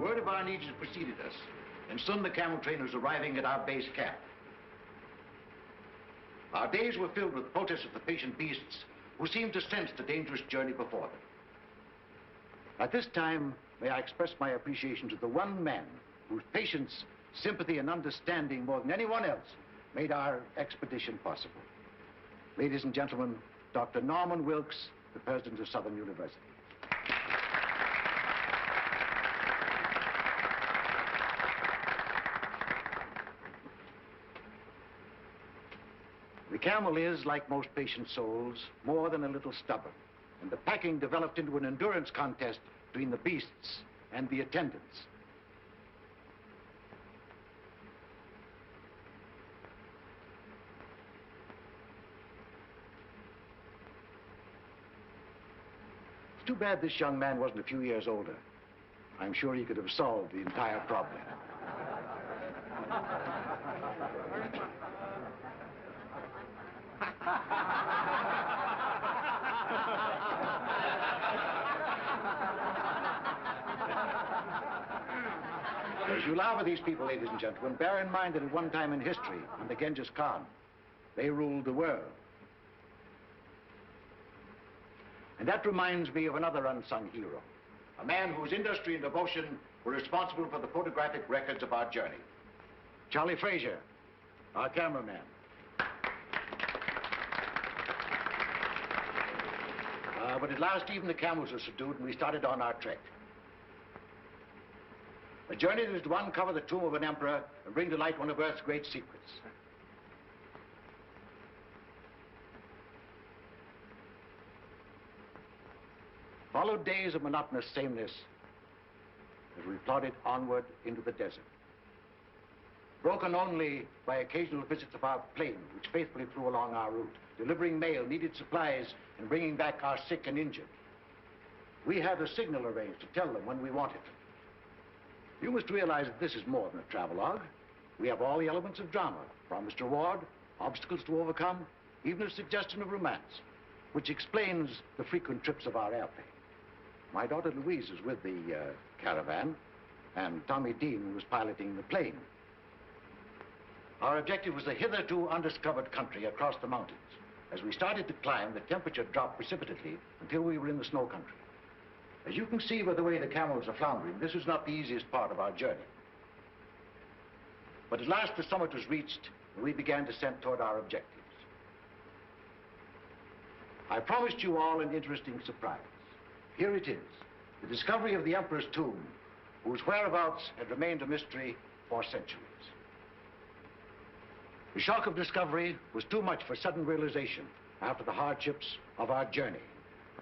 Word of our needs has preceded us, and soon the camel train was arriving at our base camp. Our days were filled with protests of the patient beasts who seemed to sense the dangerous journey before them. At this time, may I express my appreciation to the one man whose patience, sympathy, and understanding more than anyone else made our expedition possible. Ladies and gentlemen, Dr. Norman Wilkes, the president of Southern University. The camel is, like most patient souls, more than a little stubborn, and the packing developed into an endurance contest between the beasts and the attendants. It's too bad this young man wasn't a few years older. I'm sure he could have solved the entire problem. As you laugh at these people, ladies and gentlemen, bear in mind that at one time in history, under Genghis Khan, they ruled the world. And that reminds me of another unsung hero, a man whose industry and devotion were responsible for the photographic records of our journey. Charlie Frazier, our cameraman. But at last, even the camels were subdued, and we started on our trek. A journey that is to uncover the tomb of an emperor and bring to light one of Earth's great secrets. Followed days of monotonous sameness as we plodded onward into the desert, broken only by occasional visits of our plane, which faithfully flew along our route, delivering mail, needed supplies, and bringing back our sick and injured. We had a signal arranged to tell them when we wanted them. You must realize that this is more than a travelogue. We have all the elements of drama, promise to reward, obstacles to overcome, even a suggestion of romance, which explains the frequent trips of our airplane. My daughter Louise is with the caravan, and Tommy Dean was piloting the plane. Our objective was a hitherto undiscovered country across the mountains. As we started to climb, the temperature dropped precipitately until we were in the snow country. As you can see by the way the camels are floundering, this was not the easiest part of our journey. But at last the summit was reached, and we began descent toward our objectives. I promised you all an interesting surprise. Here it is, the discovery of the Emperor's tomb, whose whereabouts had remained a mystery for centuries. The shock of discovery was too much for sudden realization after the hardships of our journey.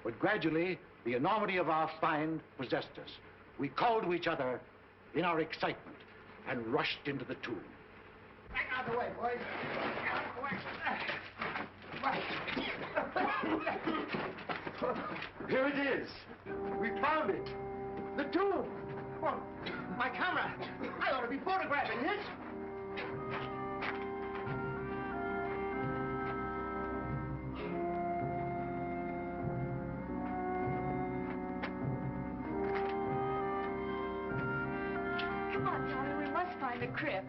But gradually, the enormity of our find possessed us. We called to each other in our excitement and rushed into the tomb. Back out of the way, boys. Here it is. We found it. The tomb. Well, my camera. I ought to be photographing this. Come on, Tommy, we must find the crypt.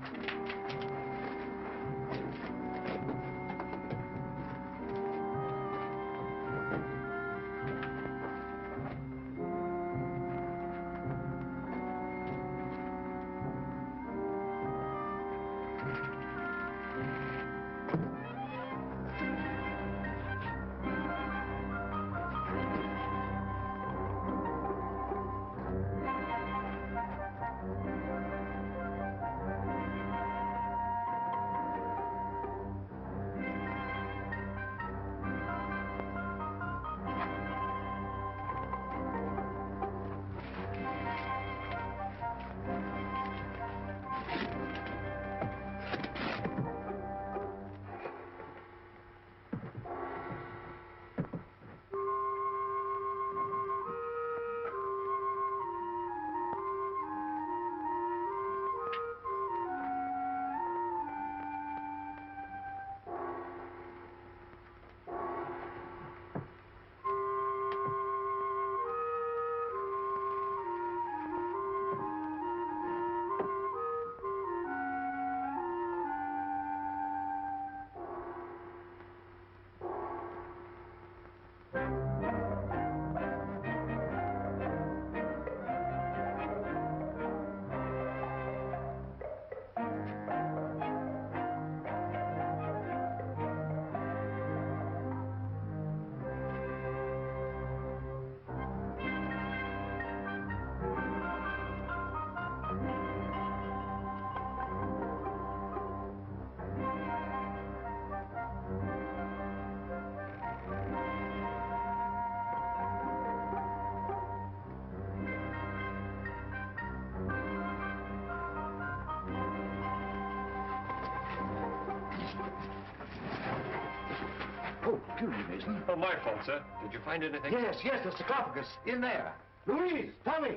Oh, excuse me, Mason. Oh, my fault, sir. Did you find anything? Yes, the sarcophagus, in there. Louise, Tommy,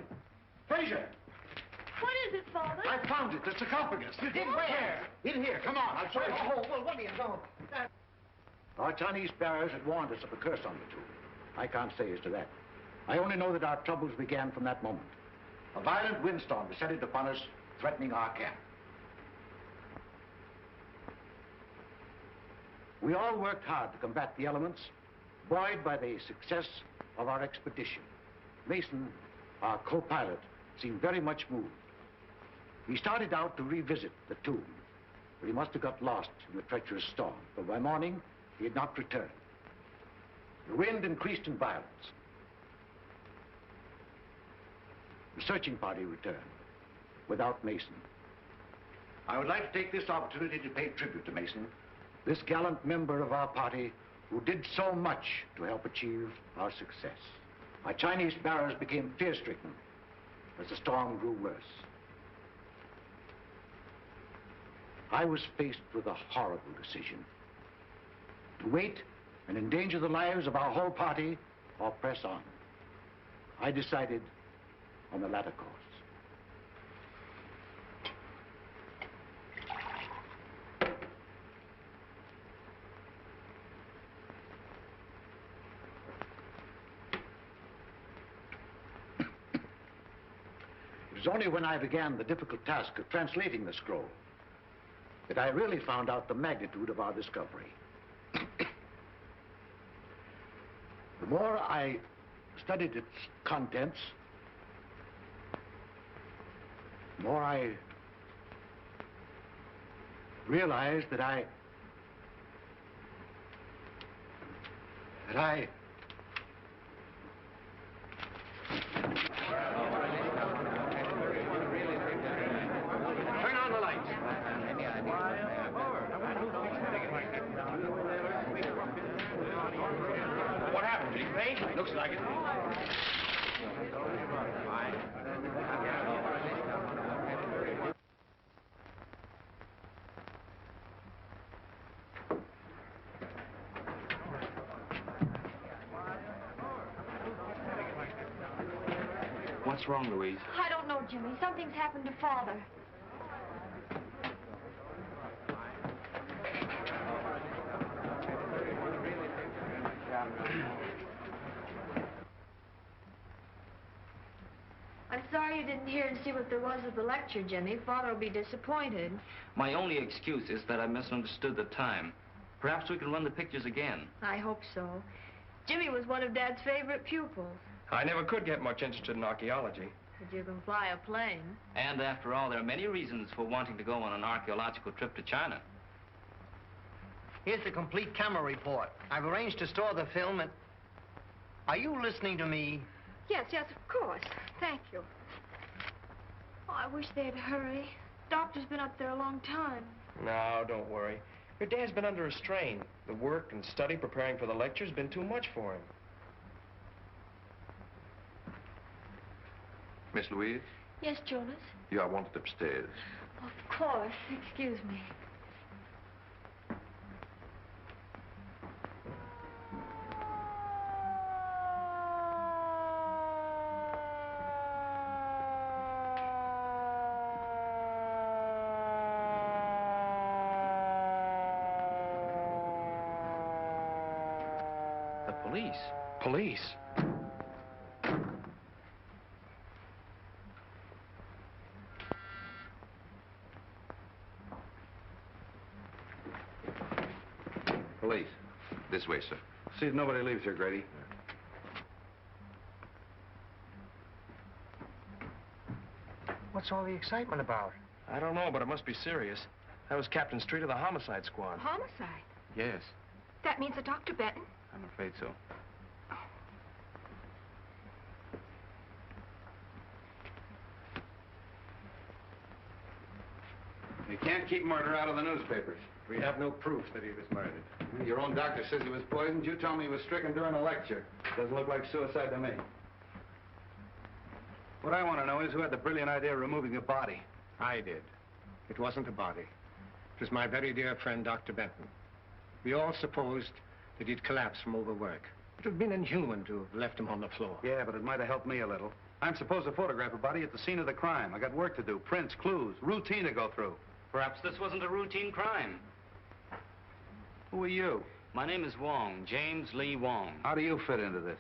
Fraser. What is it, Father? I found it, the sarcophagus. In where? In here, come on, I'll show you. Oh, well, what do you know? Our Chinese bearers had warned us of a curse on the tomb. I can't say as to that. I only know that our troubles began from that moment. A violent windstorm descended upon us, threatening our camp. We all worked hard to combat the elements, buoyed by the success of our expedition. Mason, our co-pilot, seemed very much moved. He started out to revisit the tomb, but he must have got lost in the treacherous storm, for by morning, he had not returned. The wind increased in violence. The searching party returned, without Mason. I would like to take this opportunity to pay tribute to Mason, this gallant member of our party who did so much to help achieve our success. Our Chinese bearers became fear-stricken as the storm grew worse. I was faced with a horrible decision: to wait and endanger the lives of our whole party or press on. I decided on the latter course. It was only when I began the difficult task of translating the scroll that I really found out the magnitude of our discovery. The more I studied its contents, the more I realized that I Turn on the lights. What happened? Did he faint? Looks like it. What's wrong, Louise? I don't know, Jimmy. Something's happened to Father. I'm sorry you didn't hear and see what there was at the lecture, Jimmy. Father will be disappointed. My only excuse is that I misunderstood the time. Perhaps we can run the pictures again. I hope so. Jimmy was one of Dad's favorite pupils. I never could get much interested in archaeology. But you can fly a plane. And after all, there are many reasons for wanting to go on an archaeological trip to China. Here's the complete camera report. I've arranged to store the film and... Are you listening to me? Yes, of course. Thank you. Oh, I wish they'd hurry. Doctor's been up there a long time. No, don't worry. Your dad's been under a strain. The work and study preparing for the lecture's been too much for him. Miss Louise, Yes, Jonas? you are wanted upstairs. Of course. Excuse me. The police? Police? Police. This way, sir. See if nobody leaves here, Grady. What's all the excitement about? I don't know, but it must be serious. That was Captain Street of the homicide squad. Homicide? Yes, That means that Dr. Benton? I'm afraid so. You can't keep murder out of the newspapers. We have no proof that he was murdered. Your own doctor says he was poisoned. You tell me he was stricken during a lecture. Doesn't look like suicide to me. What I want to know is who had the brilliant idea of removing the body. I did. It wasn't a body. It was my very dear friend, Dr. Benton. We all supposed that he'd collapsed from overwork. It would have been inhuman to have left him on the floor. Yeah, but it might have helped me a little. I'm supposed to photograph a body at the scene of the crime. I got work to do, prints, clues, routine to go through. Perhaps this wasn't a routine crime. Who are you? My name is Wong, James Lee Wong. How do you fit into this?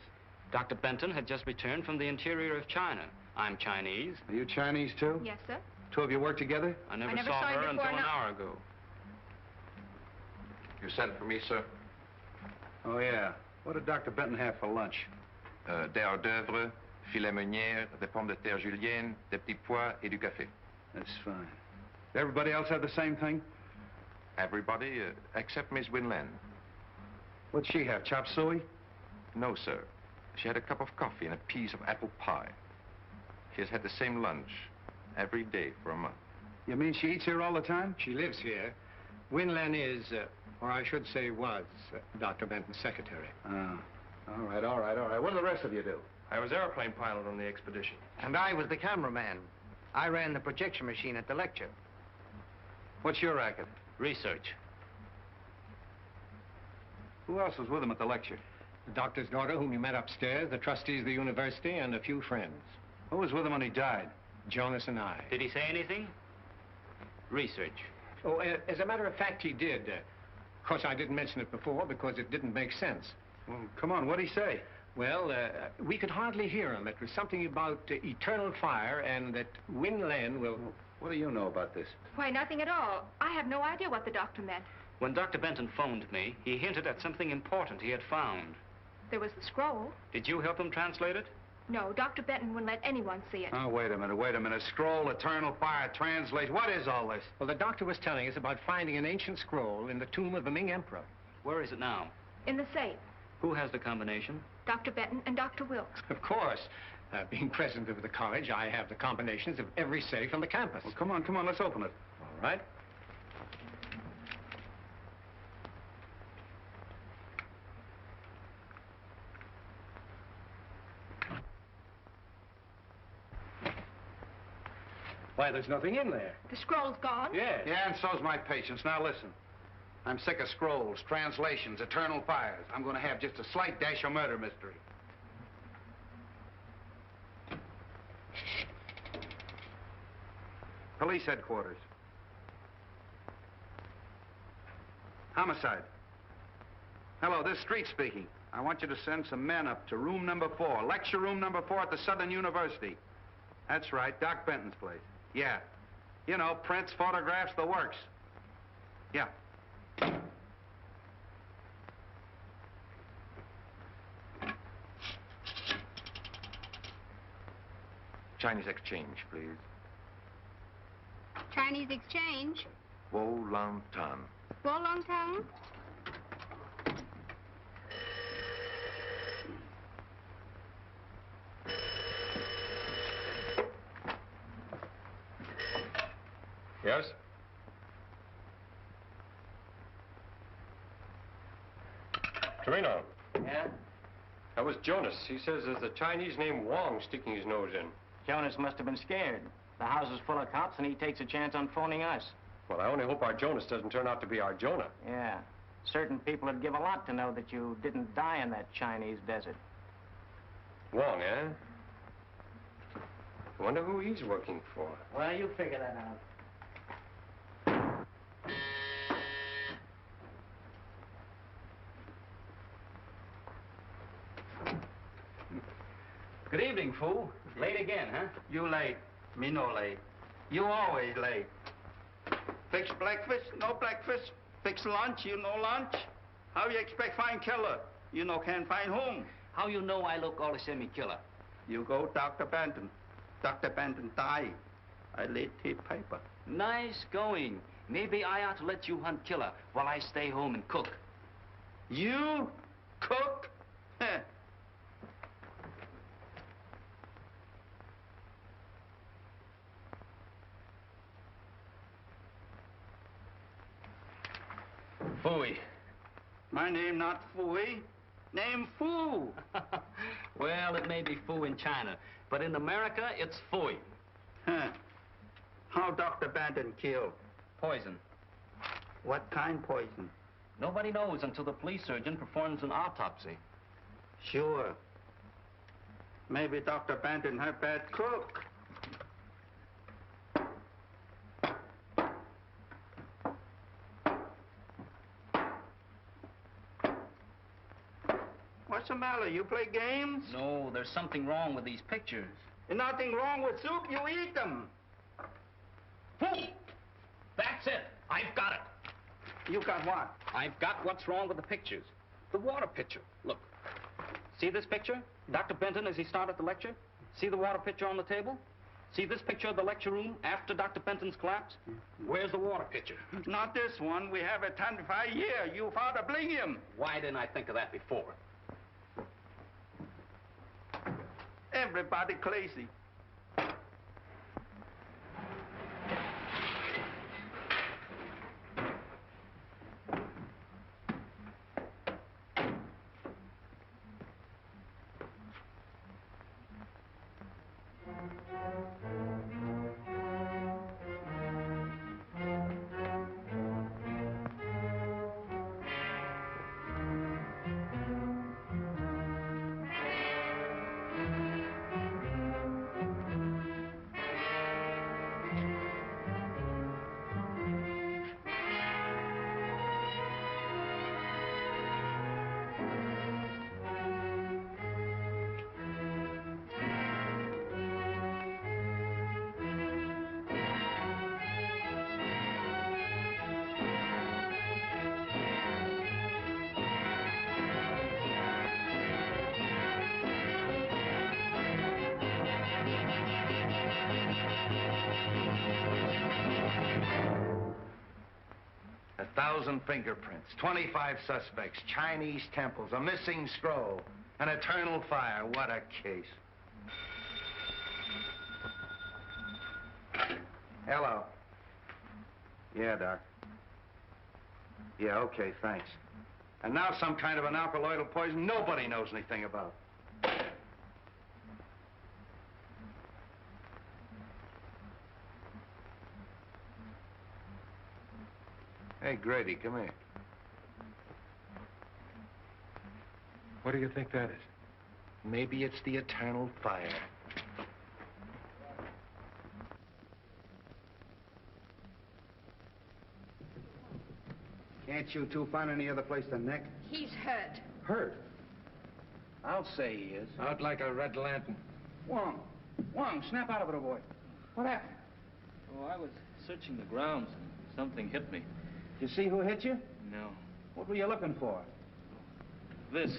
Dr. Benton had just returned from the interior of China. I'm Chinese. Are you Chinese, too? Yes, sir. Two of you work together? I never never saw saw you her until before, an no. hour ago. You sent for me, sir? Oh, yeah. What did Dr. Benton have for lunch? Des hors d'oeuvre, filet meunière, des pommes de terre julienne, des petits pois et du café. That's fine. Did everybody else have the same thing? Everybody except Miss Winland. What'd she have, chop suey? No, sir. She had a cup of coffee and a piece of apple pie. She has had the same lunch every day for a month. You mean she eats here all the time? She lives here. Winlan is, or I should say was, Dr. Benton's secretary. Oh. All right, all right, all right. What do the rest of you do? I was airplane pilot on the expedition. And I was the cameraman. I ran the projection machine at the lecture. What's your racket? Research. Who else was with him at the lecture? The doctor's daughter, whom you met upstairs, the trustees of the university, and a few friends. Who was with him when he died? Jonas and I. Did he say anything? Research. Oh, as a matter of fact, he did. Of course, I didn't mention it before because it didn't make sense. Well, come on, what'd he say? Well, we could hardly hear him. It was something about eternal fire and that Winland will... What do you know about this? Why, nothing at all. I have no idea what the doctor meant. When Dr. Benton phoned me, he hinted at something important he had found. There was the scroll. Did you help him translate it? No, Dr. Benton wouldn't let anyone see it. Oh, wait a minute, wait a minute. Scroll, eternal fire, translate. What is all this? Well, the doctor was telling us about finding an ancient scroll in the tomb of the Ming Emperor. Where is it now? In the safe. Who has the combination? Dr. Benton and Dr. Wilkes. Of course. Being president of the college, I have the combinations of every safe on the campus. Well, come on, let's open it. All right. Why, there's nothing in there. The scroll's gone? Yes. Yeah, and so's my patience. Now listen. I'm sick of scrolls, translations, eternal fires. I'm going to have just a slight dash of murder mystery. Police headquarters. Homicide. Hello, this is Street speaking. I want you to send some men up to room number 4, lecture room number 4 at the Southern University. That's right, Doc Benton's place. Yeah. You know, prints, photographs, the works. Yeah. Chinese exchange, please. Chinese exchange. Wo Lang Tan. Long time. Yes? Torino. Yeah? That was Jonas. He says there's a Chinese named Wong sticking his nose in. Jonas must have been scared. The house is full of cops, and he takes a chance on phoning us. Well, I only hope our Jonas doesn't turn out to be our Jonah. Yeah. Certain people would give a lot to know that you didn't die in that Chinese desert. Wong, eh? Wonder who he's working for. Well, you figure that out. Good evening, fool. Late again, huh? You late. Me no late. You always late. Fix breakfast, no breakfast. Fix lunch, you no lunch. How you expect find killer? You no can find home. How you know I look all the same killer? You go Dr. Benton. Dr. Benton die. I laid tape paper. Nice going. Maybe I ought to let you hunt killer while I stay home and cook. You cook? Heh. Fooey. My name not Fooey. Name Foo. Well, it may be foo in China, but in America, it's fooey. Huh. How Dr. Benton killed? Poison. What kind poison? Nobody knows until the police surgeon performs an autopsy. Sure. Maybe Dr. Benton had bad cook. What's the matter? You play games? No, there's something wrong with these pictures. There's nothing wrong with soup. You eat them. Fool! That's it. I've got it. You got what? I've got what's wrong with the pictures. The water pitcher. Look. See this picture? Dr. Benton as he started the lecture? See the water pitcher on the table? See this picture of the lecture room after Dr. Benton's collapse? Where's the water pitcher? Not this one. We have a 25 year. You father bling him. Why didn't I think of that before? Everybody crazy. Thousand fingerprints, 25 suspects, Chinese temples, a missing scroll, an eternal fire. What a case. Hello. Yeah, Doc. Yeah, okay, thanks. And now some kind of an alkaloidal poison nobody knows anything about. Hey, Grady, come here. What do you think that is? Maybe it's the eternal fire. Can't you two find any other place to neck? He's hurt. Hurt? I'll say he is. Out like a red lantern. Wong, snap out of it, old boy. What happened? Oh, I was searching the grounds and something hit me. Did you see who hit you? No. What were you looking for? This.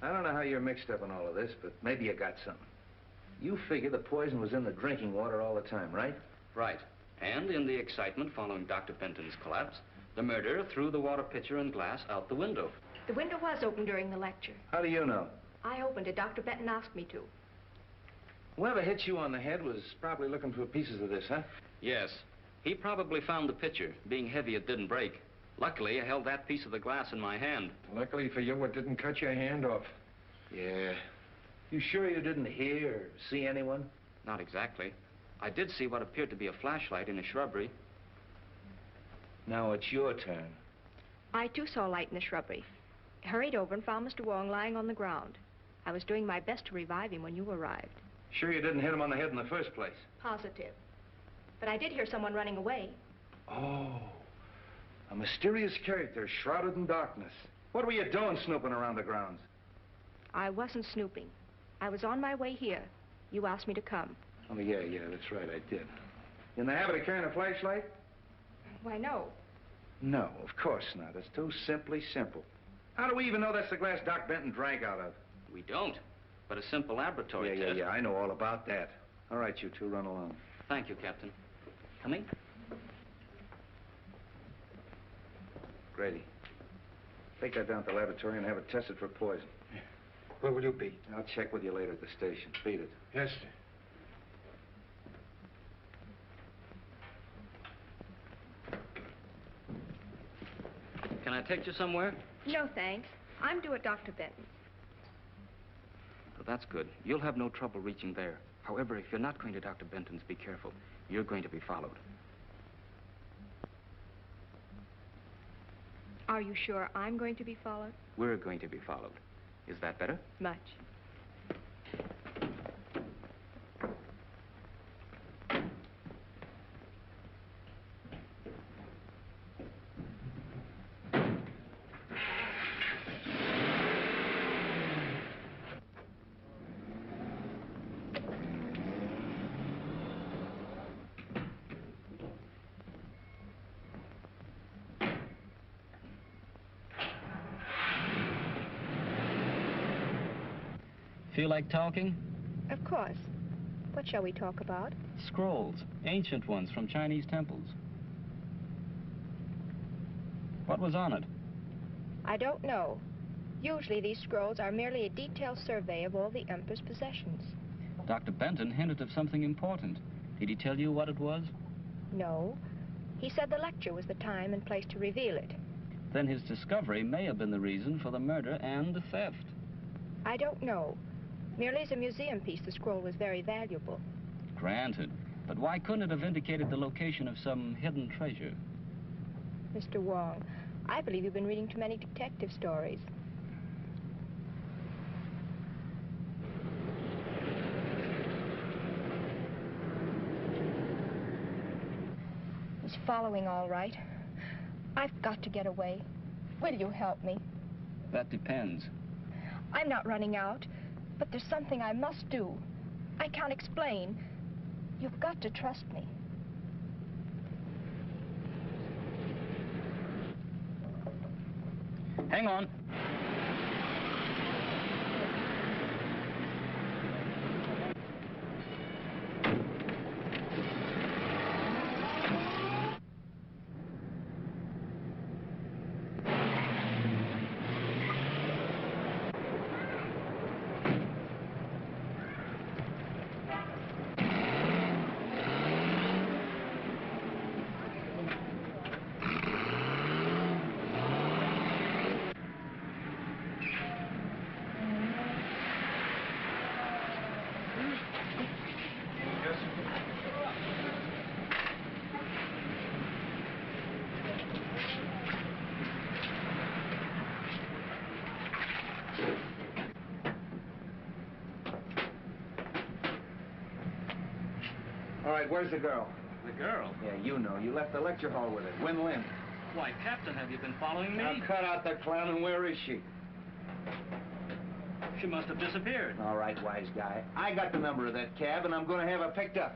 I don't know how you're mixed up in all of this, but maybe you got something. You figure the poison was in the drinking water all the time, right? Right. And in the excitement following Dr. Benton's collapse, the murderer threw the water pitcher and glass out the window. The window was open during the lecture. How do you know? I opened it. Dr. Benton asked me to. Whoever hit you on the head was probably looking for pieces of this, huh? Yes. He probably found the pitcher. Being heavy, it didn't break. Luckily, I held that piece of the glass in my hand. Luckily for you, it didn't cut your hand off. Yeah. You sure you didn't hear or see anyone? Not exactly. I did see what appeared to be a flashlight in a shrubbery. Now it's your turn. I, too, saw a light in the shrubbery. I hurried over and found Mr. Wong lying on the ground. I was doing my best to revive him when you arrived. Sure you didn't hit him on the head in the first place? Positive. But I did hear someone running away. Oh. A mysterious character shrouded in darkness. What were you doing snooping around the grounds? I wasn't snooping. I was on my way here. You asked me to come. Oh, yeah, that's right, I did. You in the habit of carrying a flashlight? Why, no. No, of course not. It's too simply simple. How do we even know that's the glass Doc Benton drank out of? We don't. But a simple laboratory test. Yeah, I know all about that. All right, you two, run along. Thank you, Captain. Coming? Grady, take that down to the laboratory and have it tested for poison. Where will you be? I'll check with you later at the station. Beat it. Yes, sir. Can I take you somewhere? No, thanks. I'm due at Dr. Benton. Well, that's good. You'll have no trouble reaching there. However, if you're not going to Dr. Benton's, be careful. You're going to be followed. Are you sure I'm going to be followed? We're going to be followed. Is that better? Much. Feel like talking? Of course. What shall we talk about? Scrolls. Ancient ones from Chinese temples. What was on it? I don't know. Usually these scrolls are merely a detailed survey of all the Emperor's possessions. Dr. Benton hinted of something important. Did he tell you what it was? No. He said the lecture was the time and place to reveal it. Then his discovery may have been the reason for the murder and the theft. I don't know. Merely as a museum piece, the scroll was very valuable. Granted. But why couldn't it have indicated the location of some hidden treasure? Mr. Wong, I believe you've been reading too many detective stories. He's following all right. I've got to get away. Will you help me? That depends. I'm not running out, but there's something I must do. I can't explain. You've got to trust me. Hang on. All right, where's the girl? The girl? Yeah, you know. You left the lecture hall with her. Win Lin. Why, Captain, have you been following me? Now cut out the clown, and where is she? She must have disappeared. All right, wise guy. I got the number of that cab, and I'm going to have her picked up.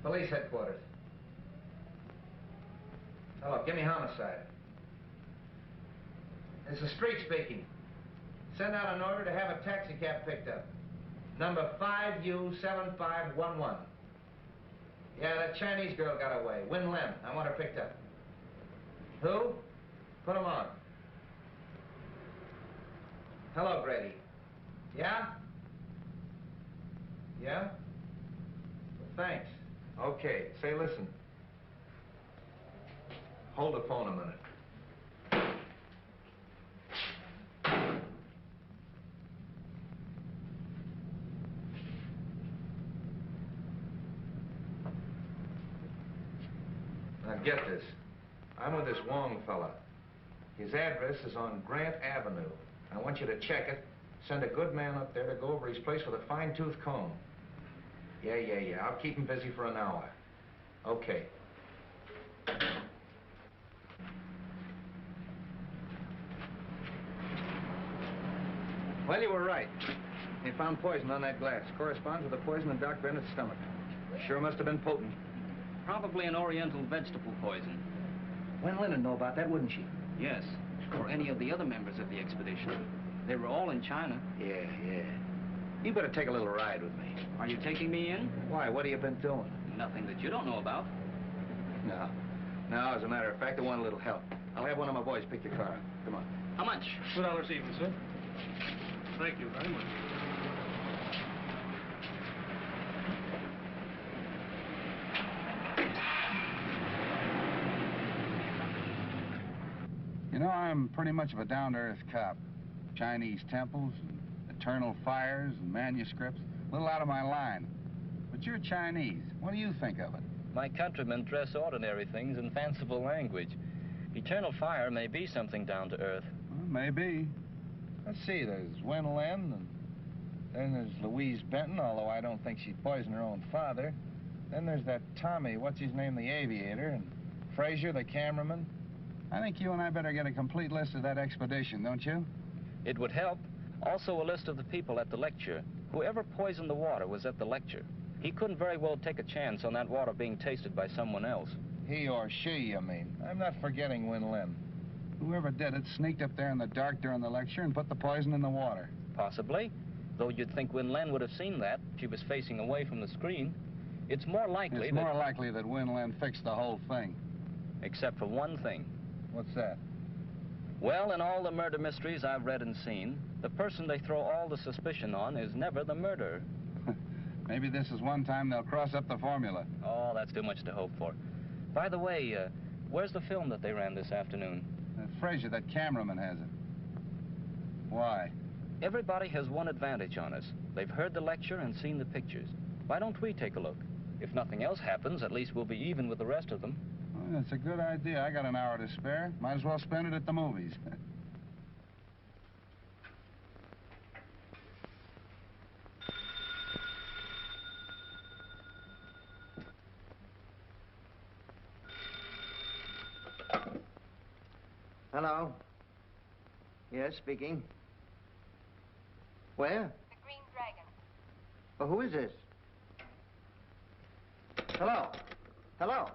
Police headquarters. Hello, give me homicide. It's the street speaking. Send out an order to have a taxi cab picked up. Number 5U7511. Yeah, that Chinese girl got away. Win Lim. I want her picked up. Who? Put him on. Hello, Grady. Yeah? Yeah? Thanks. Okay, say, listen. Hold the phone a minute. Now get this. I'm with this Wong fella. His address is on Grant Avenue. I want you to check it. Send a good man up there to go over his place with a fine-tooth comb. Yeah. I'll keep him busy for an hour. Okay. Well, you were right. They found poison on that glass. Corresponds with the poison in Doc Bennett's stomach. Sure must have been potent. Probably an oriental vegetable poison. Wen Lin would know about that, wouldn't she? Yes. Or any of the other members of the expedition. They were all in China. Yeah. You better take a little ride with me. Are you taking me in? Why? What have you been doing? Nothing that you don't know about. No, as a matter of fact, I want a little help. I'll have one of my boys pick your car up. Come on. How much? $2 even, sir. Thank you very much. I'm pretty much of a down-to-earth cop. Chinese temples, and eternal fires, and manuscripts. A little out of my line. But you're Chinese. What do you think of it? My countrymen dress ordinary things in fanciful language. Eternal fire may be something down to earth. Well, maybe. Let's see, there's Wen Lin, and then there's Louise Benton, although I don't think she'd poison her own father. Then there's that Tommy, what's his name, the aviator, and Frazier, the cameraman. I think you and I better get a complete list of that expedition, don't you? It would help. Also a list of the people at the lecture. Whoever poisoned the water was at the lecture. He couldn't very well take a chance on that water being tasted by someone else. He or she, you mean? I'm not forgetting Wen Lin. Whoever did it sneaked up there in the dark during the lecture and put the poison in the water. Possibly. Though you'd think Wen Lin would have seen that. She was facing away from the screen. It's more likely It's more likely that Wen Lin fixed the whole thing. Except for one thing. What's that? Well, in all the murder mysteries I've read and seen, the person they throw all the suspicion on is never the murderer. Maybe this is one time they'll cross up the formula. Oh, that's too much to hope for. By the way, where's the film that they ran this afternoon? Frazier, that cameraman, has it. Why? Everybody has one advantage on us. They've heard the lecture and seen the pictures. Why don't we take a look? If nothing else happens, at least we'll be even with the rest of them. Well, that's a good idea. I got an hour to spare. Might as well spend it at the movies. Hello? Yes, speaking. Where? The Green Dragon. Oh, who is this? Hello? Hello?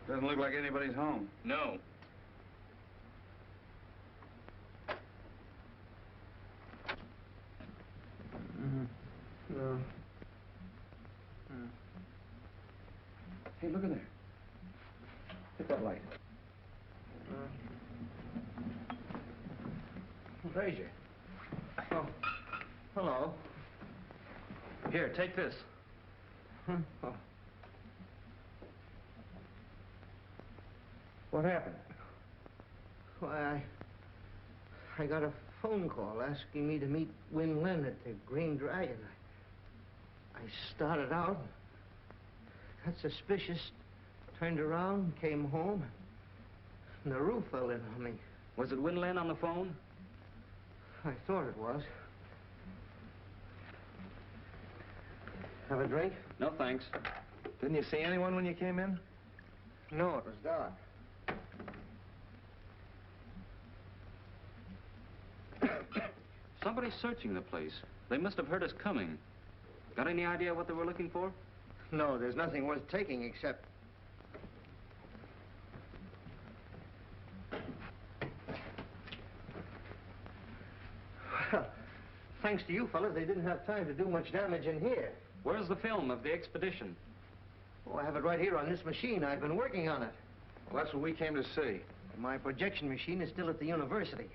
Doesn't look like anybody's home. No. No. Hey, look in there. Hit that light. Frazier. Oh, hello. Here, take this. Oh. What happened? Why, I got a phone call asking me to meet Wen Lin at the Green Dragon. I started out, got suspicious, turned around, came home, and the roof fell in on me. Was it Wen Lin on the phone? I thought it was. Have a drink? No, thanks. Didn't you see anyone when you came in? No, it was dark. Somebody's searching the place. They must have heard us coming. Got any idea what they were looking for? No, there's nothing worth taking except... Well, thanks to you fellas, they didn't have time to do much damage in here. Where's the film of the expedition? Oh, I have it right here on this machine. I've been working on it. Well, that's what we came to see. My projection machine is still at the university.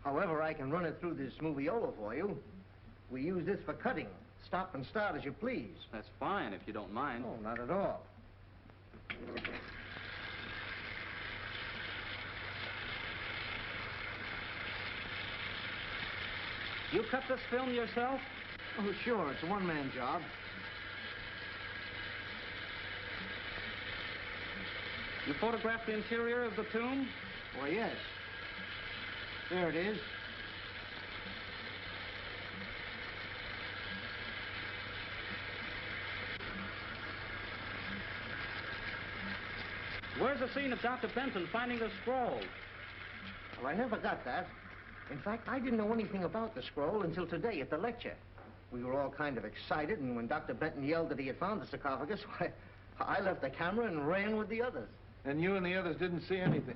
However, I can run it through this moviola for you. We use this for cutting. Stop and start as you please. That's fine, if you don't mind. Oh, not at all. You cut this film yourself? Oh, sure. It's a one-man job. You photographed the interior of the tomb? Why, yes. There it is. Where's the scene of Dr. Benton finding the scroll? Well, I never got that. In fact, I didn't know anything about the scroll until today at the lecture. We were all kind of excited, and when Dr. Benton yelled that he had found the sarcophagus, why, I left the camera and ran with the others. And you and the others didn't see anything?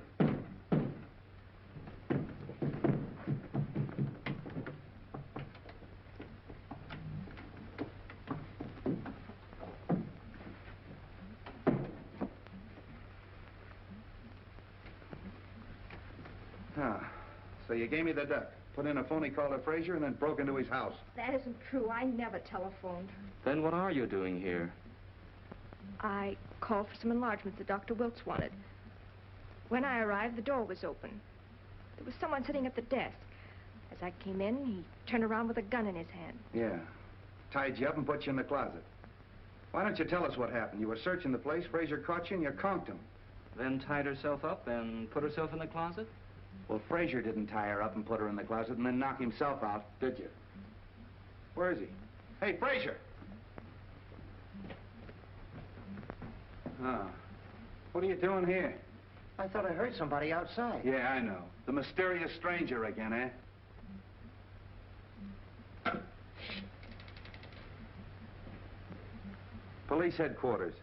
So you gave me the duck, put in a phony call to Frazier, and then broke into his house. That isn't true. I never telephoned. Then what are you doing here? I called for some enlargements that Dr. Wilkes wanted. When I arrived, the door was open. There was someone sitting at the desk. As I came in, he turned around with a gun in his hand. Yeah. Tied you up and put you in the closet. Why don't you tell us what happened? You were searching the place, Frazier caught you, and you conked him. Then tied herself up and put herself in the closet? Well, Frazier didn't tie her up and put her in the closet and then knock himself out, did you? Where is he? Hey, Frazier! Oh. What are you doing here? I thought I heard somebody outside. Yeah, I know. The mysterious stranger again, eh? Police headquarters.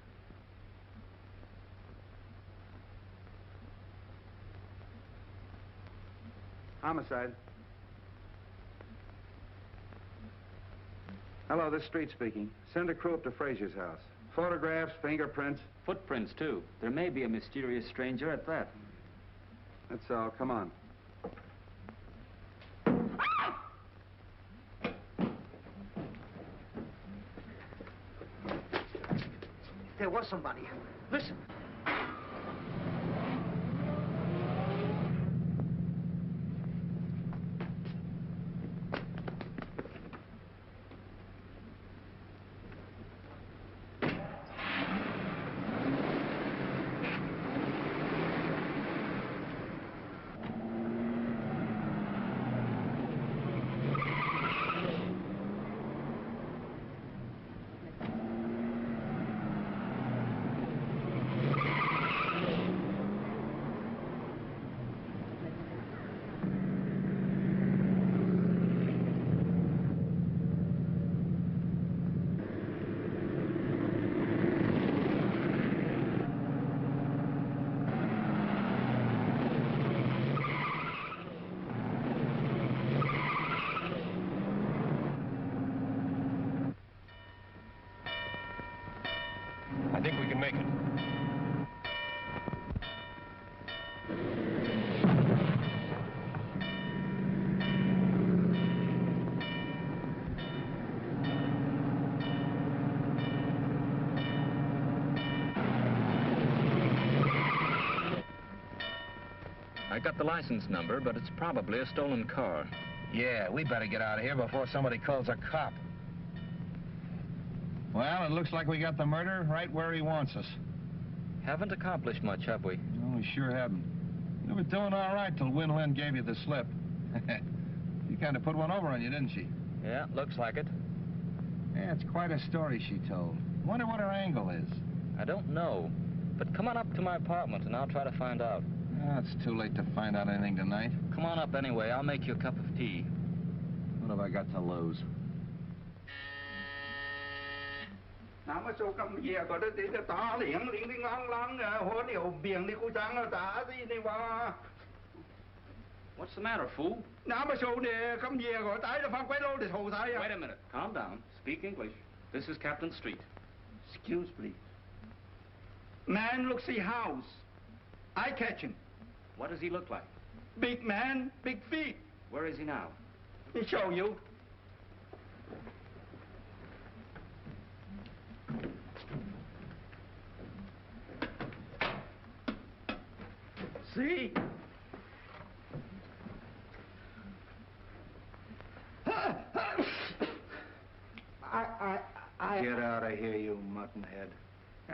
Homicide. Hello, this is Street speaking. Send a crew up to Frazier's house. Photographs, fingerprints. Footprints, too. There may be a mysterious stranger at that. That's all. Come on. There was somebody. Listen. I think we can make it. I got the license number, but it's probably a stolen car. Yeah, we better get out of here before somebody calls a cop. Well, it looks like we got the murderer right where he wants us. Haven't accomplished much, have we? No, we sure haven't. You were doing all right till Win Lin gave you the slip. She kind of put one over on you, didn't she? Yeah, looks like it. Yeah, it's quite a story she told. Wonder what her angle is. I don't know. But come on up to my apartment and I'll try to find out. It's too late to find out anything tonight. Come on up anyway. I'll make you a cup of tea. What have I got to lose? Nào mà số cầm về có đấy thì ta liền liền đi ngang ngang hồ điều biển đi cô trang là ta gì đi mà. What's the matter, fool? Nào mà số này cầm về có tái là phát quay lô để thầu thái à. Wait a minute. Calm down. Speak English. This is Captain Street. Excuse please. Man looks the house. I catch him. What does he look like? Big man, big feet. Where is he now? He show you. See? I... Get out of here, you muttonhead.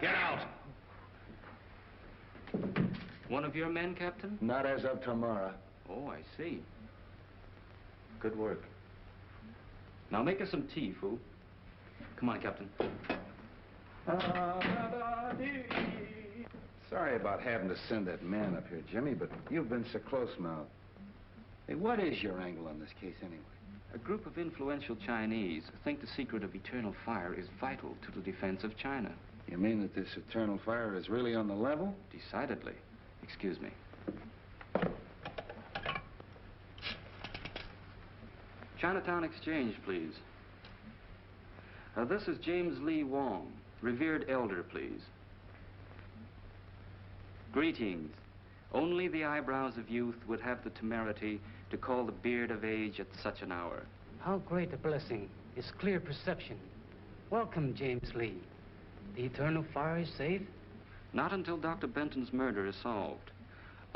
Get out! One of your men, Captain? Not as of tomorrow. Oh, I see. Good work. Now make us some tea, fool. Come on, Captain. Sorry about having to send that man up here, Jimmy, but you've been so close-mouthed. Hey, what is your angle on this case, anyway? A group of influential Chinese think the secret of eternal fire is vital to the defense of China. You mean that this eternal fire is really on the level? Decidedly. Excuse me. Chinatown Exchange, please. This is James Lee Wong, revered elder, please. Greetings. Only the eyebrows of youth would have the temerity to call the beard of age at such an hour. How great a blessing is clear perception. Welcome, James Lee. The eternal fire is safe? Not until Dr. Benton's murder is solved.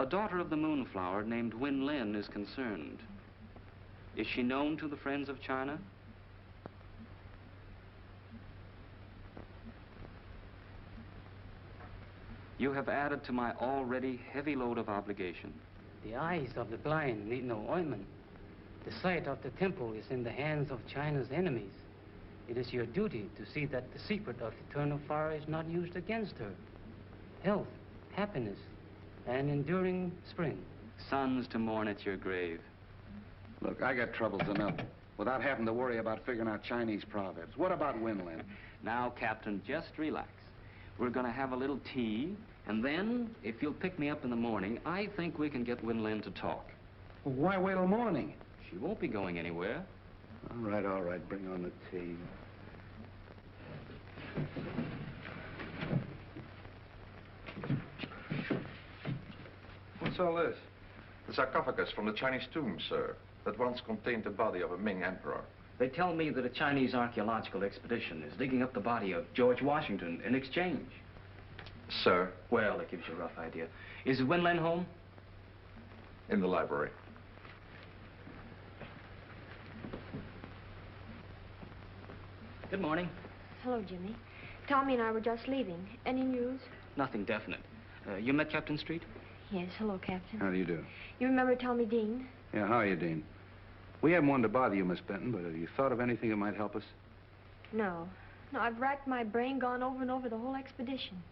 A daughter of the Moonflower named Win Lin is concerned. Is she known to the friends of China? You have added to my already heavy load of obligation. The eyes of the blind need no ointment. The sight of the temple is in the hands of China's enemies. It is your duty to see that the secret of eternal fire is not used against her. Health, happiness, and enduring spring. Sons to mourn at your grave. Look, I got troubles enough without having to worry about figuring out Chinese proverbs. What about Winland? Now, Captain, just relax. We're going to have a little tea, and then, if you'll pick me up in the morning, I think we can get Winland to talk. Well, why wait till morning? She won't be going anywhere. All right. Bring on the tea. What's all this? The sarcophagus from the Chinese tomb, sir, that once contained the body of a Ming emperor. They tell me that a Chinese archaeological expedition is digging up the body of George Washington in exchange. Sir? Well, that gives you a rough idea. Is Winland home? In the library. Good morning. Hello, Jimmy. Tommy and I were just leaving. Any news? Nothing definite. You met Captain Street? Yes, hello, Captain. How do you do? You remember Tommy Dean? Yeah, how are you, Dean? We haven't wanted to bother you, Miss Benton, but have you thought of anything that might help us? No. No, I've racked my brain, gone over and over the whole expedition.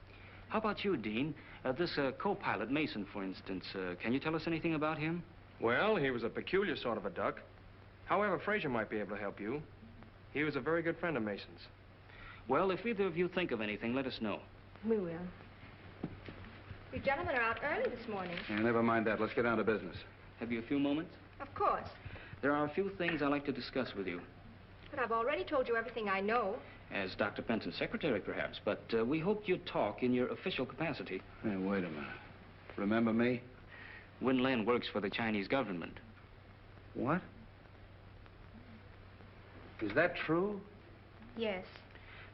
How about you, Dean? This co-pilot, Mason, for instance. Can you tell us anything about him? Well, he was a peculiar sort of a duck. However, Fraser might be able to help you. He was a very good friend of Mason's. Well, if either of you think of anything, let us know. We will. You gentlemen are out early this morning. Yeah, never mind that. Let's get down to business. Have you a few moments? Of course. There are a few things I'd like to discuss with you. But I've already told you everything I know. As Dr. Benton's secretary, perhaps, but we hoped you'd talk in your official capacity. Hey, wait a minute. Remember me? Win Lin works for the Chinese government. What? Is that true? Yes.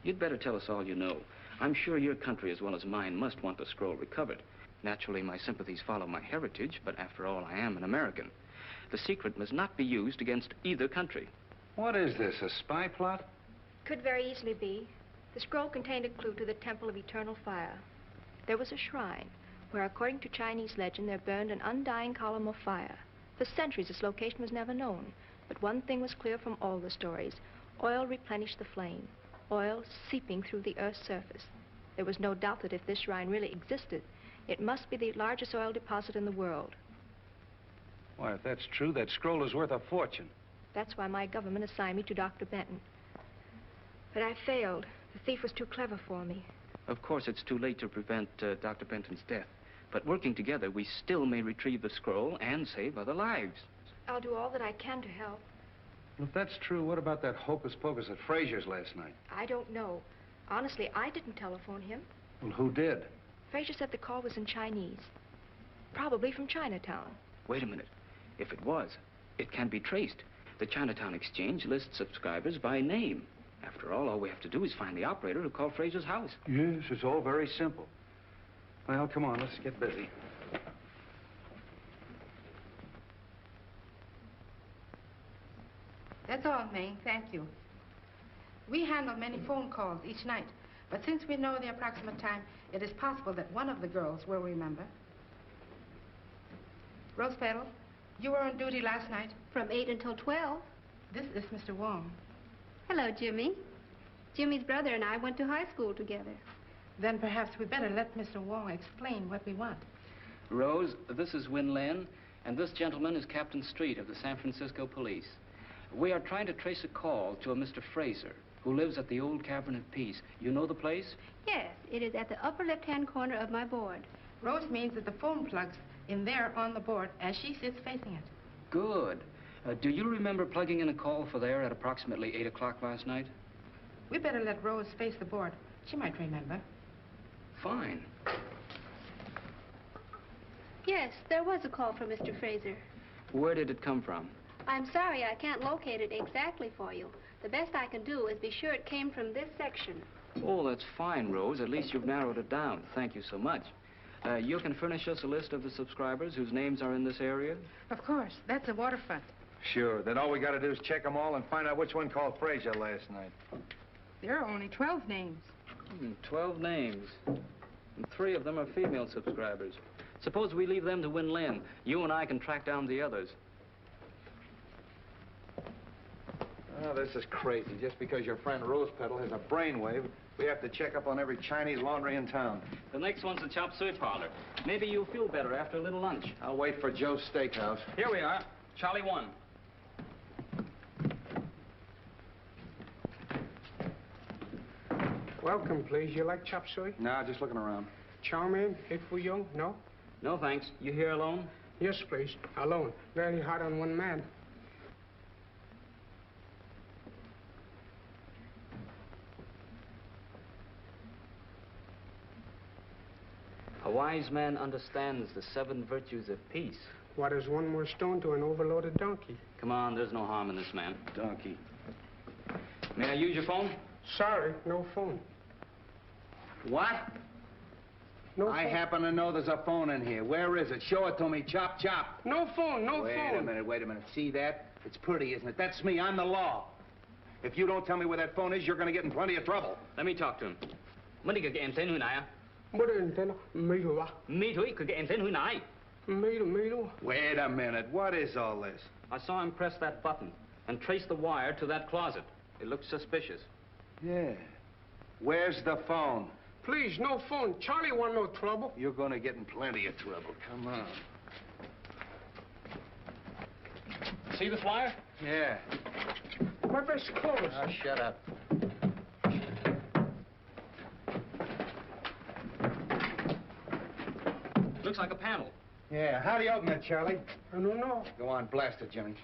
You'd better tell us all you know. I'm sure your country, as well as mine, must want the scroll recovered. Naturally, my sympathies follow my heritage, but after all, I am an American. The secret must not be used against either country. What is this, a spy plot? Could very easily be. The scroll contained a clue to the Temple of Eternal Fire. There was a shrine where, according to Chinese legend, there burned an undying column of fire. For centuries, its location was never known. But one thing was clear from all the stories. Oil replenished the flame. Oil seeping through the Earth's surface. There was no doubt that if this shrine really existed, it must be the largest oil deposit in the world. Why, if that's true, that scroll is worth a fortune. That's why my government assigned me to Dr. Benton. But I failed. The thief was too clever for me. Of course, it's too late to prevent Dr. Benton's death. But working together, we still may retrieve the scroll and save other lives. I'll do all that I can to help. If that's true, what about that hocus pocus at Frazier's last night? I don't know. Honestly, I didn't telephone him. Well, who did? Frazier said the call was in Chinese. Probably from Chinatown. Wait a minute. If it was, it can be traced. The Chinatown Exchange lists subscribers by name. After all we have to do is find the operator who called Frazier's house. Yes, it's all very simple. Well, come on, let's get busy. That's all, May. Thank you. We handle many phone calls each night, but since we know the approximate time, it is possible that one of the girls will remember. Rose Petal, you were on duty last night. From 8 until 12. This is Mr. Wong. Hello, Jimmy. Jimmy's brother and I went to high school together. Then perhaps we better let Mr. Wong explain what we want. Rose, this is Win Lin, and this gentleman is Captain Street of the San Francisco Police. We are trying to trace a call to a Mr. Fraser, who lives at the old Cavern of Peace. You know the place? Yes, it is at the upper left-hand corner of my board. Rose means that the phone plug's in there on the board as she sits facing it. Good. Do you remember plugging in a call for there at approximately 8 o'clock last night? We better let Rose face the board. She might remember. Fine. Yes, there was a call from Mr. Fraser. Where did it come from? I'm sorry I can't locate it exactly for you. The best I can do is be sure it came from this section. Oh, that's fine, Rose. At least you've narrowed it down. Thank you so much. You can furnish us a list of the subscribers whose names are in this area? Of course. That's the waterfront. Sure. Then all we got to do is check them all and find out which one called Frazier last night. There are only 12 names. 12 names. And 3 of them are female subscribers. Suppose we leave them to Win Lin. You and I can track down the others. Oh, this is crazy. Just because your friend Rose Petal has a brainwave, we have to check up on every Chinese laundry in town. The next one's the chop suey parlor. Maybe you'll feel better after a little lunch. I'll wait for Joe's Steakhouse. Here we are. Charlie 1. Welcome, please. You like chop suey? No, just looking around. Chow mein, hit for you? No? No, thanks. You here alone? Yes, please. Alone. Very hard on one man. A wise man understands the 7 virtues of peace. What is one more stone to an overloaded donkey? Come on, there's no harm in this, man. Donkey. May I use your phone? Sorry, no phone. What? No I phone. happen to know there's a phone in here. Where is it? Show it to me. Chop, chop. No phone, no phone. Wait a minute. See that? It's pretty, isn't it? That's me. I'm the law. If you don't tell me where that phone is, you're going to get in plenty of trouble. Let me talk to him. What are you getting into now? What is it? Me too. Me too. Could get into now. Me too. Wait a minute. What is all this? I saw him press that button and trace the wire to that closet. It looked suspicious. Yeah. Where's the phone? Please, no phone. Charlie want no trouble. You're going to get in plenty of trouble. Come on. See this wire? Yeah. My best clothes. Oh, shut up. Looks like a panel. Yeah. How do you open it, Charlie? I don't know. Go on, blast it, Jimmy.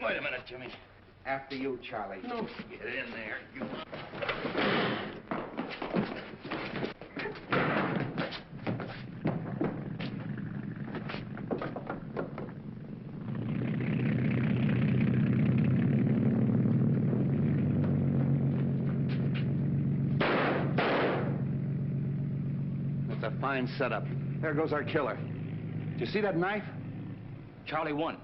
Wait a minute, Jimmy. After you, Charlie. No. Get in there. You... That's a fine setup. There goes our killer. Did you see that knife? Charlie 1.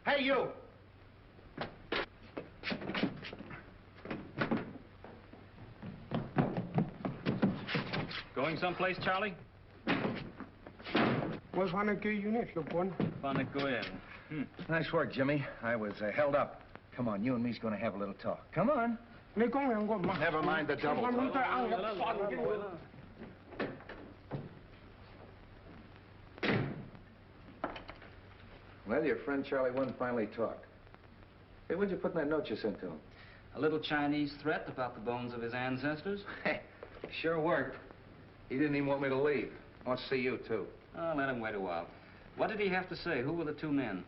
Hey, you! Going someplace, Charlie? Was one of unit, look one. Nice work, Jimmy. I was held up. Come on, you and me's going to have a little talk. Come on. Never mind the double. Well, your friend Charlie wouldn't finally talk. Hey, what'd you put in that note you sent to him? A little Chinese threat about the bones of his ancestors. Hey, sure worked. He didn't even want me to leave. Wants to see you, too. Oh, let him wait a while. What did he have to say? Who were the two men?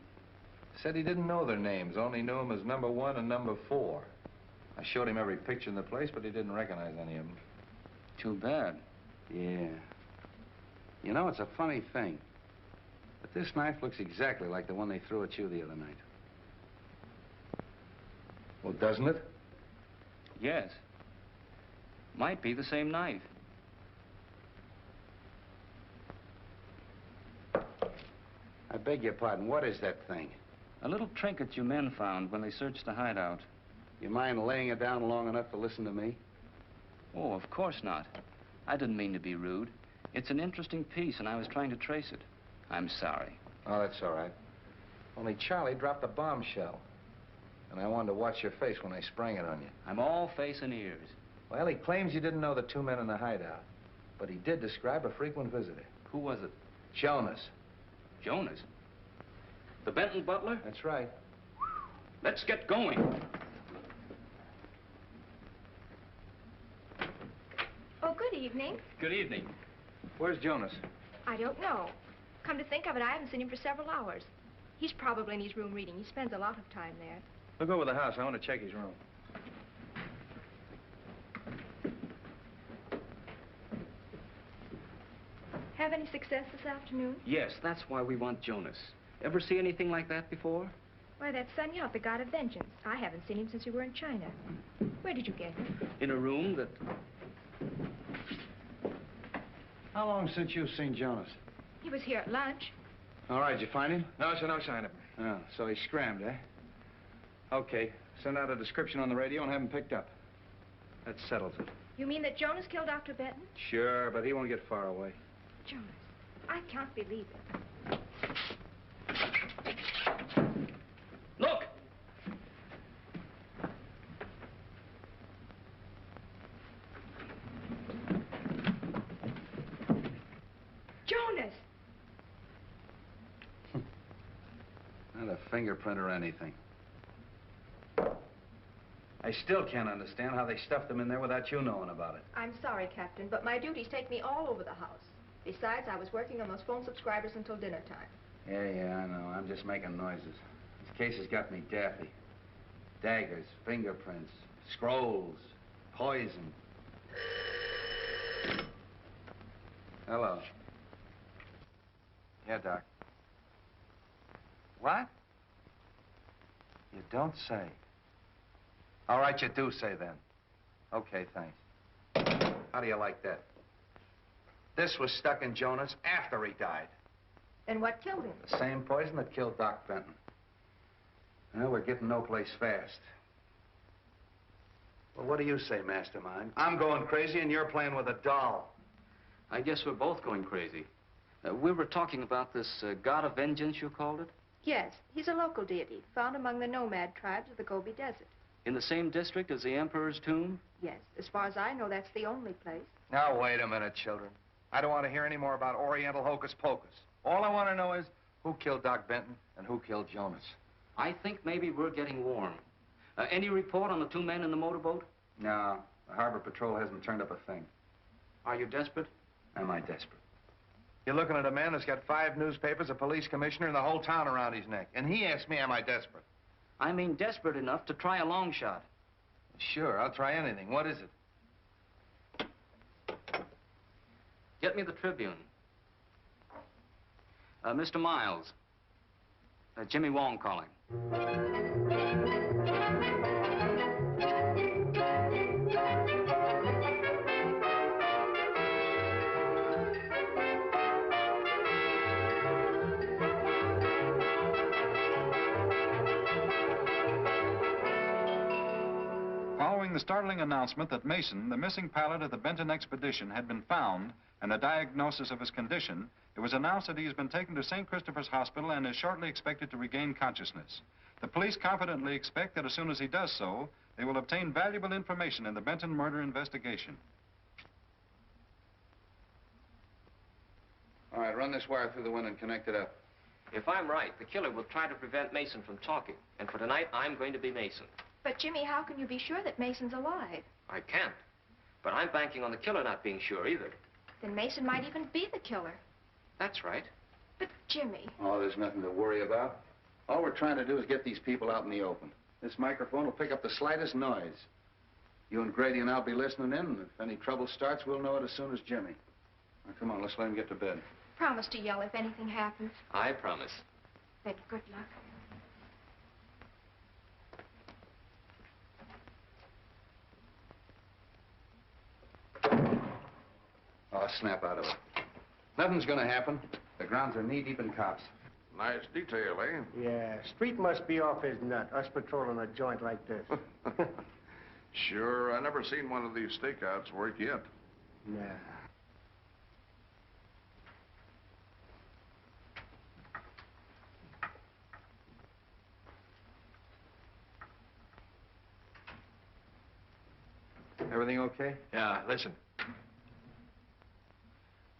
Said he didn't know their names, only knew them as number 1 and number 4. I showed him every picture in the place, but he didn't recognize any of them. Too bad. Yeah. You know, it's a funny thing. But this knife looks exactly like the one they threw at you the other night. Well, doesn't it? Yes. Might be the same knife. I beg your pardon. What is that thing? A little trinket you men found when they searched the hideout. You mind laying it down long enough to listen to me? Oh, of course not. I didn't mean to be rude. It's an interesting piece, and I was trying to trace it. I'm sorry. Oh, that's all right. Only Charlie dropped a bombshell. And I wanted to watch your face when I sprang it on you. I'm all face and ears. Well, he claims you didn't know the two men in the hideout. But he did describe a frequent visitor. Who was it? Jonas. Jonas? The Benton butler? That's right. Let's get going. Oh, good evening. Good evening. Where's Jonas? I don't know. Come to think of it, I haven't seen him for several hours. He's probably in his room reading. He spends a lot of time there. Look over the house. I want to check his room. Have any success this afternoon? Yes, that's why we want Jonas. Ever see anything like that before? Why, that's Sun Yat, the god of vengeance. I haven't seen him since we were in China. Where did you get him? In a room that... How long since you've seen Jonas? He was here at lunch. All right, did you find him? No, sir, no sign of him. Oh, so he scrammed, eh? Okay, send out a description on the radio and have him picked up. That settles it. You mean that Jonas killed Dr. Benton? Sure, but he won't get far away. Jonas, I can't believe it. Look! Jonas! Not a fingerprint or anything. I still can't understand how they stuffed him in there without you knowing about it. I'm sorry, Captain, but my duties take me all over the house. Besides, I was working on those phone subscribers until dinner time. Yeah, I know. I'm just making noises. This case has got me daffy. Daggers, fingerprints, scrolls, poison. Hello. Yeah, Doc. What? You don't say. All right, you do say then. Okay, thanks. How do you like that? This was stuck in Jonas after he died. And what killed him? The same poison that killed Doc Benton. Well, we're getting no place fast. Well, what do you say, Mastermind? I'm going crazy and you're playing with a doll. I guess we're both going crazy. We were talking about this god of vengeance, you called it? Yes, he's a local deity, found among the nomad tribes of the Gobi Desert. In the same district as the Emperor's tomb? Yes, as far as I know, that's the only place. Now, wait a minute, children. I don't want to hear any more about Oriental hocus pocus. All I want to know is who killed Doc Benton and who killed Jonas. I think maybe we're getting warm. Any report on the two men in the motorboat? No, the Harbor Patrol hasn't turned up a thing. Are you desperate? Am I desperate? You're looking at a man that's got 5 newspapers, a police commissioner, and the whole town around his neck. And he asked me, am I desperate? I mean desperate enough to try a long shot. Sure, I'll try anything. What is it? Get me the Tribune. Mr. Miles. Jimmy Wong calling. Following Following the startling announcement that Mason, the missing pilot of the Benton expedition, had been found and a diagnosis of his condition, it was announced that he has been taken to St. Christopher's Hospital and is shortly expected to regain consciousness. The police confidently expect that as soon as he does so, they will obtain valuable information in the Benton murder investigation. All right, run this wire through the window and connect it up. If I'm right, the killer will try to prevent Mason from talking. And for tonight, I'm going to be Mason. But, Jimmy, how can you be sure that Mason's alive? I can't. But I'm banking on the killer not being sure either. Then Mason might even be the killer. That's right. But, Jimmy... Oh, there's nothing to worry about. All we're trying to do is get these people out in the open. This microphone will pick up the slightest noise. You and Grady and I'll be listening in, and if any trouble starts, we'll know it as soon as Jimmy. Now, come on, let's let him get to bed. Promise to yell if anything happens. I promise. Then good luck. Oh, snap out of it. Nothing's gonna happen. The grounds are knee-deep in cops. Nice detail, eh? Yeah, Street must be off his nut, us patrolling a joint like this. Sure, I never seen one of these stakeouts work yet. Nah. Everything okay? Yeah, listen.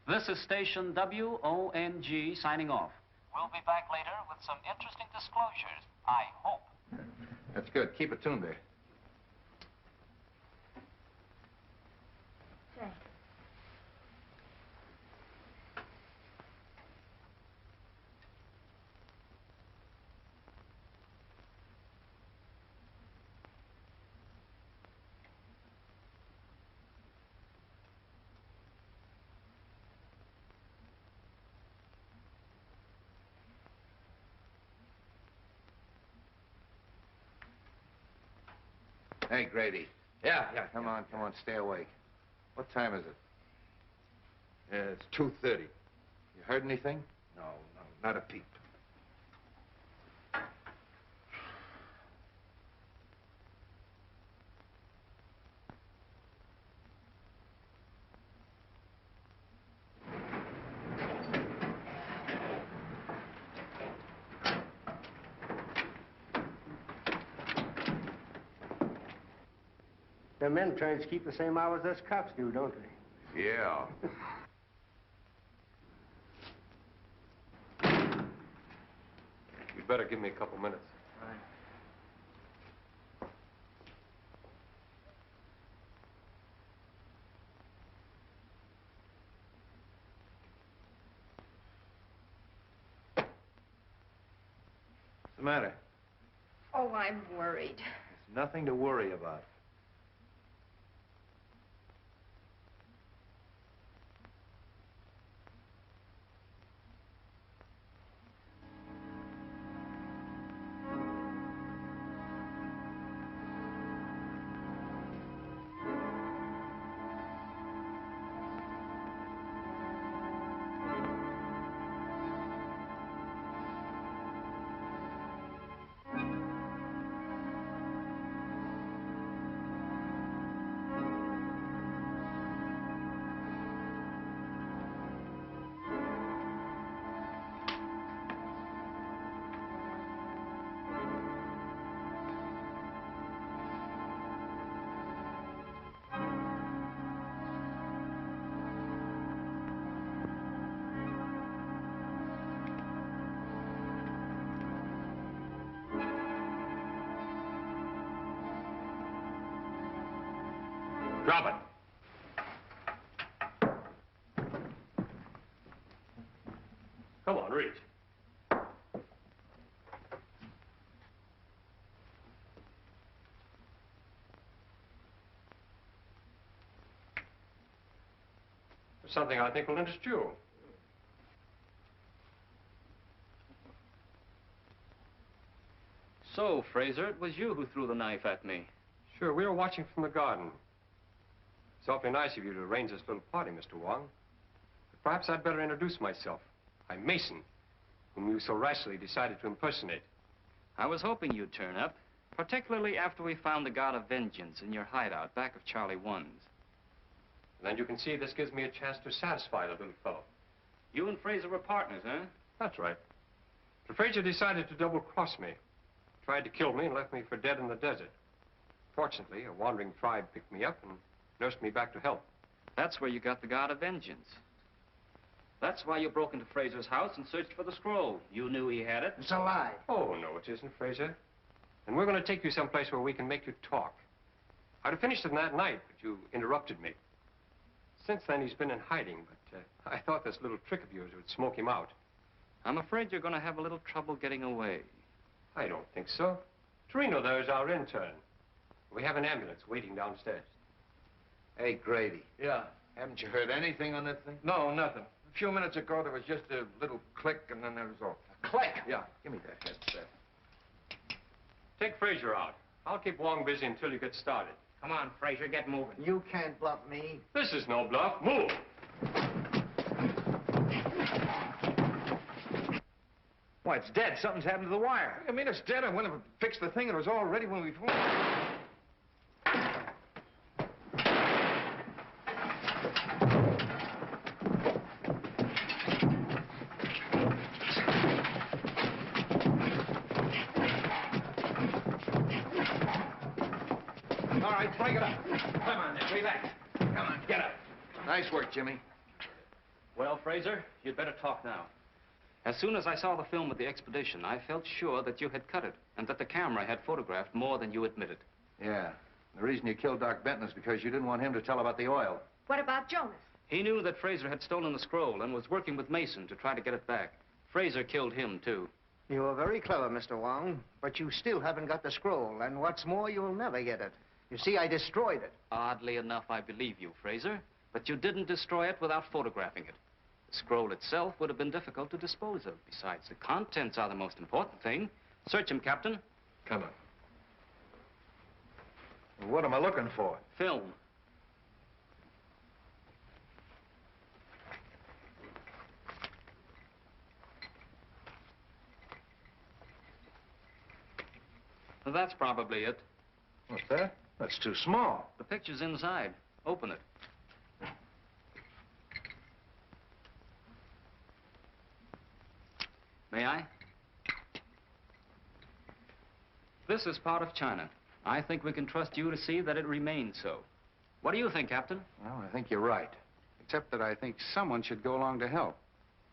This is station WONG signing off. We'll be back later with some interesting disclosures, I hope. That's good. Keep it tuned there. Thanks. Hey, Grady. Yeah. Come on, stay awake. What time is it? It's 2:30. You heard anything? No, not a peep. The men trains keep the same hours us cops do, don't they? Yeah. You'd better give me a couple minutes. All right. What's the matter? Oh, I'm worried. There's nothing to worry about. Drop it. Come on, reach. There's something I think will interest you. So, Fraser, it was you who threw the knife at me. Sure, we were watching from the garden. It's awfully nice of you to arrange this little party, Mr. Wong. But perhaps I'd better introduce myself. I'm Mason, whom you so rashly decided to impersonate. I was hoping you'd turn up. Particularly after we found the God of Vengeance in your hideout back of Charlie 1's. And you can see this gives me a chance to satisfy the little fellow. You and Fraser were partners, huh? That's right. But Fraser decided to double-cross me. Tried to kill me and left me for dead in the desert. Fortunately, a wandering tribe picked me up and nursed me back to health. That's where you got the God of Vengeance. That's why you broke into Fraser's house and searched for the scroll. You knew he had it. It's a lie. Oh, no, it isn't, Fraser. And we're going to take you someplace where we can make you talk. I'd have finished it that night, but you interrupted me. Since then, he's been in hiding, but I thought this little trick of yours would smoke him out. I'm afraid you're going to have a little trouble getting away. I don't think so. Torino there is our intern. We have an ambulance waiting downstairs. Hey, Grady. Yeah. Haven't you heard anything on this thing? No, nothing. A few minutes ago, there was just a little click, and then there was all. A click? Yeah. Give me that headset. Take Fraser out. I'll keep Wong busy until you get started. Come on, Fraser, get moving. You can't bluff me. This is no bluff. Move! Why, it's dead. Something's happened to the wire. I mean, it's dead. I went and fixed the thing. It was all ready when we phoned. All right, break it up. Come on, now, relax. Come on, get up. Nice work, Jimmy. Well, Fraser, you'd better talk now. As soon as I saw the film of the expedition, I felt sure that you had cut it and that the camera had photographed more than you admitted. Yeah. The reason you killed Doc Benton is because you didn't want him to tell about the oil. What about Jonas? He knew that Fraser had stolen the scroll and was working with Mason to try to get it back. Fraser killed him, too. You are very clever, Mr. Wong, but you still haven't got the scroll, and what's more, you'll never get it. You see, I destroyed it. Oddly enough, I believe you, Fraser, but you didn't destroy it without photographing it. The scroll itself would have been difficult to dispose of. Besides, the contents are the most important thing. Search him, Captain. Come on. What am I looking for? Film. Well, that's probably it. What's that? That's too small. The picture's inside. Open it. May I? This is part of China. I think we can trust you to see that it remains so. What do you think, Captain? Well, I think you're right. Except that I think someone should go along to help.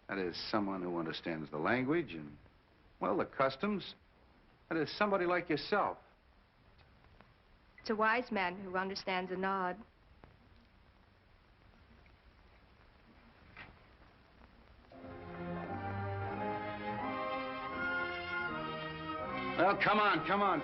That is, someone who understands the language and, well, the customs. That is, somebody like yourself. It's a wise man who understands a nod. Well, come on, come on.